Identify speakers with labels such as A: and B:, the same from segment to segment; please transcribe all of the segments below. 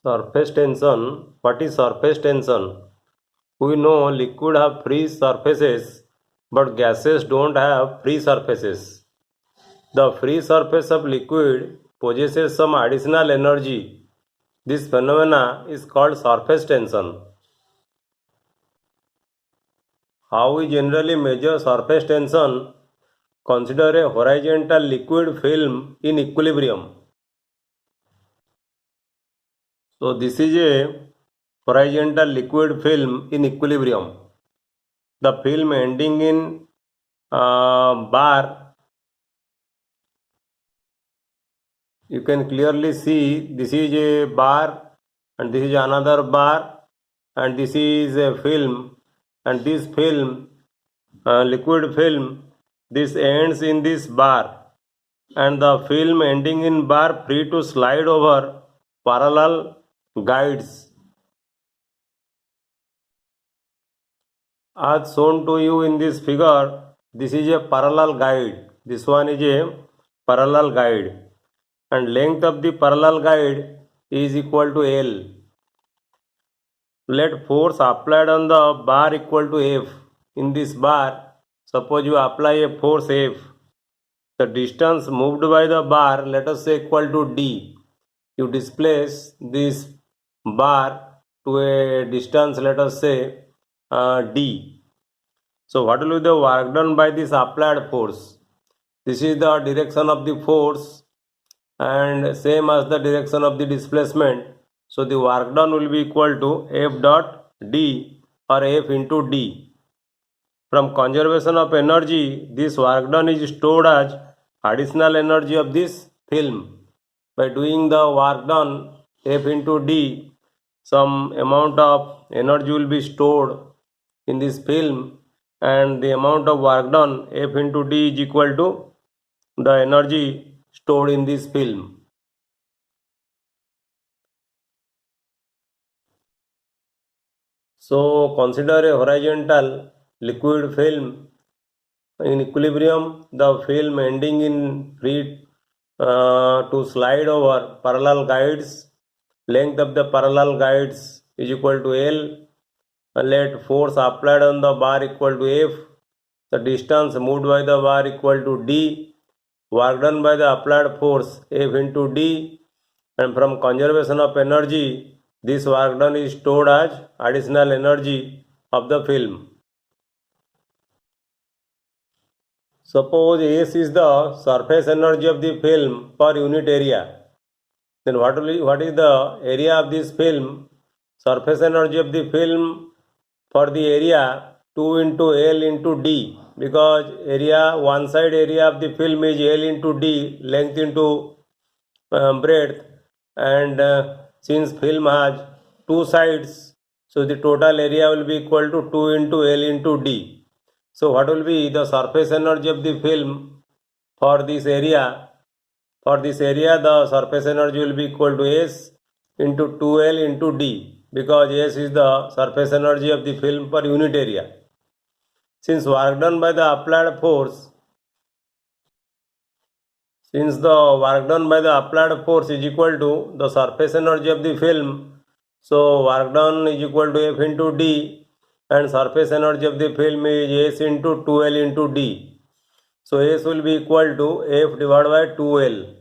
A: Surface tension. What is surface tension? We know liquid have free surfaces, but gases don't have free surfaces. The free surface of liquid possesses some additional energy. This phenomena is called surface tension. How we generally measure surface tension? Consider a horizontal liquid film in equilibrium. So this is a horizontal liquid film in equilibrium. The film ending in bar, you can clearly see this is a bar and this is another bar and this is a film, and this film, liquid film, this ends in this bar, and the film ending in bar free to slide over parallel guides. As shown to you in this figure, this is a parallel guide. This one is a parallel guide, and length of the parallel guide is equal to L. Let force applied on the bar equal to F. In this bar, suppose you apply a force F. The distance moved by the bar, let us say equal to D. You displace this bar to a distance, let us say D. So what will be the work done by this applied force? This is the direction of the force and same as the direction of the displacement. So the work done will be equal to F dot D or F into D. From conservation of energy, this work done is stored as additional energy of this film. By doing the work done F into D, some amount of energy will be stored in this film, and the amount of work done F into D is equal to the energy stored in this film. So consider a horizontal liquid film in equilibrium, the film ending in free to slide over parallel guides. Length of the parallel guides is equal to L. Let force applied on the bar equal to F. The distance moved by the bar equal to D. Work done by the applied force F into D. And from conservation of energy, this work done is stored as additional energy of the film. Suppose S is the surface energy of the film per unit area. Then what is the area of this film? Surface energy of the film for the area 2 into L into D, because area, one side area of the film is L into D, length into breadth, and since film has two sides, so the total area will be equal to 2 into L into D. So what will be the surface energy of the film for this area? For this area, the surface energy will be equal to S into 2L into D, because S is the surface energy of the film per unit area. Since work done by the applied force, is equal to the surface energy of the film, so work done is equal to F into D, and surface energy of the film is S into 2L into D. So S will be equal to F divided by 2L.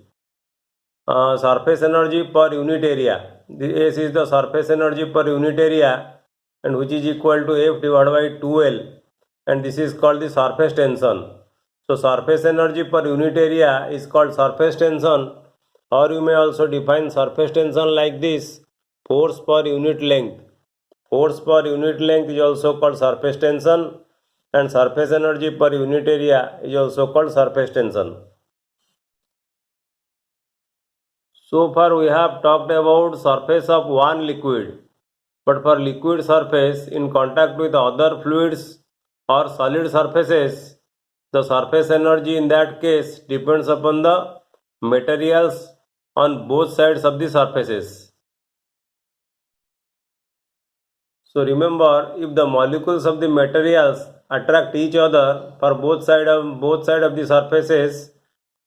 A: Surface energy per unit area. The S is the surface energy per unit area, and which is equal to F divided by 2L, and this is called the surface tension. So surface energy per unit area is called surface tension, or you may also define surface tension like this: force per unit length. Force per unit length is also called surface tension, and surface energy per unit area is also called surface tension. So far we have talked about surface of one liquid, but for liquid surface in contact with other fluids or solid surfaces, the surface energy in that case depends upon the materials on both sides of the surfaces. So remember, if the molecules of the materials attract each other for both sides of the surfaces,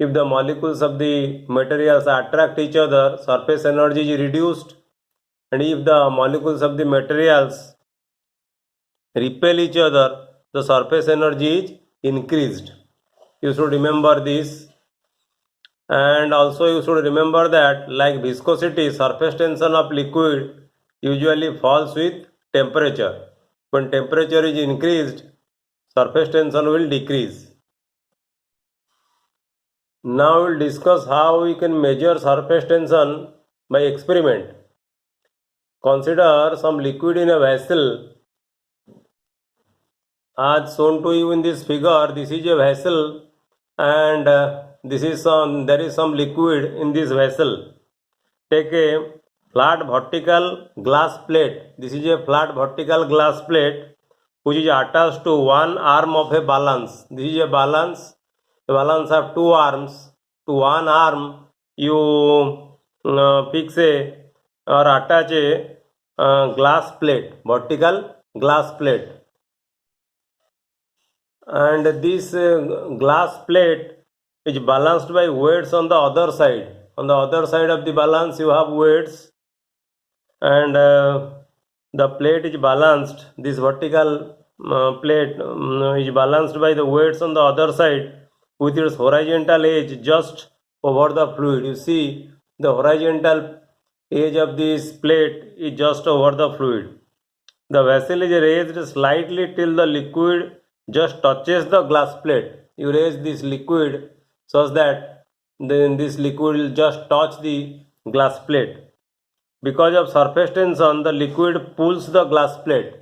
A: if the molecules of the materials attract each other, surface energy is reduced. and if the molecules of the materials repel each other, the surface energy is increased. You should remember this. And also you should remember that like viscosity, surface tension of liquid usually falls with temperature. When temperature is increased, surface tension will decrease. Now we'll discuss how we can measure surface tension by experiment. Consider some liquid in a vessel. As shown to you in this figure, this is a vessel and there is some liquid in this vessel. Take a flat vertical glass plate. This is a flat vertical glass plate which is attached to one arm of a balance. This is a balance. The balance have two arms. To one arm you fix a or attach a glass plate, vertical glass plate. And this glass plate is balanced by weights on the other side. On the other side of the balance you have weights, and the plate is balanced. This vertical plate is balanced by the weights on the other side with its horizontal edge just over the fluid. You see the horizontal edge of this plate is just over the fluid. The vessel is raised slightly till the liquid just touches the glass plate. You raise this liquid such that then this liquid will just touch the glass plate. Because of surface tension, the liquid pulls the glass plate.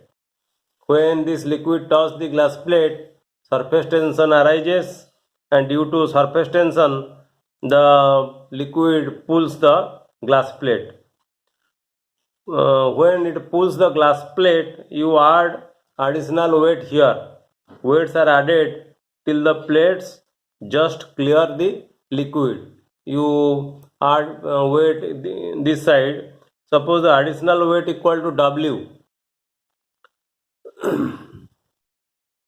A: When this liquid touches the glass plate, surface tension arises, and due to surface tension, the liquid pulls the glass plate. When it pulls the glass plate, you add additional weight here. Weights are added till the plates just clear the liquid. You add weight this side. Suppose the additional weight equal to W.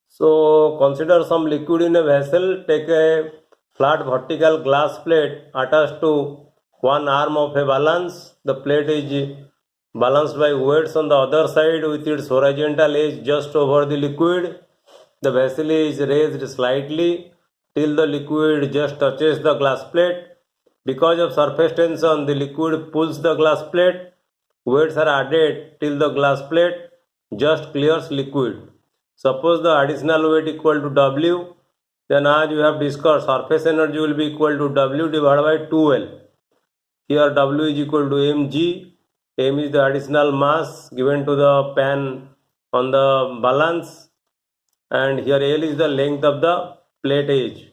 A: So consider some liquid in a vessel. Take a flat vertical glass plate attached to one arm of a balance. The plate is balanced by weights on the other side with its horizontal edge just over the liquid. The vessel is raised slightly till the liquid just touches the glass plate. Because of surface tension, the liquid pulls the glass plate. Weights are added till the glass plate just clears liquid. Suppose the additional weight equal to W, then as we have discussed, surface energy will be equal to W divided by 2L. Here W is equal to mg. M is the additional mass given to the pan on the balance, and here L is the length of the plate edge.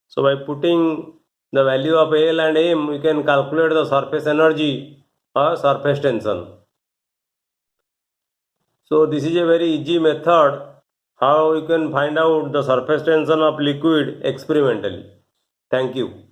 A: So by putting the value of L and M, we can calculate the surface energy or surface tension. So this is a very easy method how you can find out the surface tension of liquid experimentally. Thank you.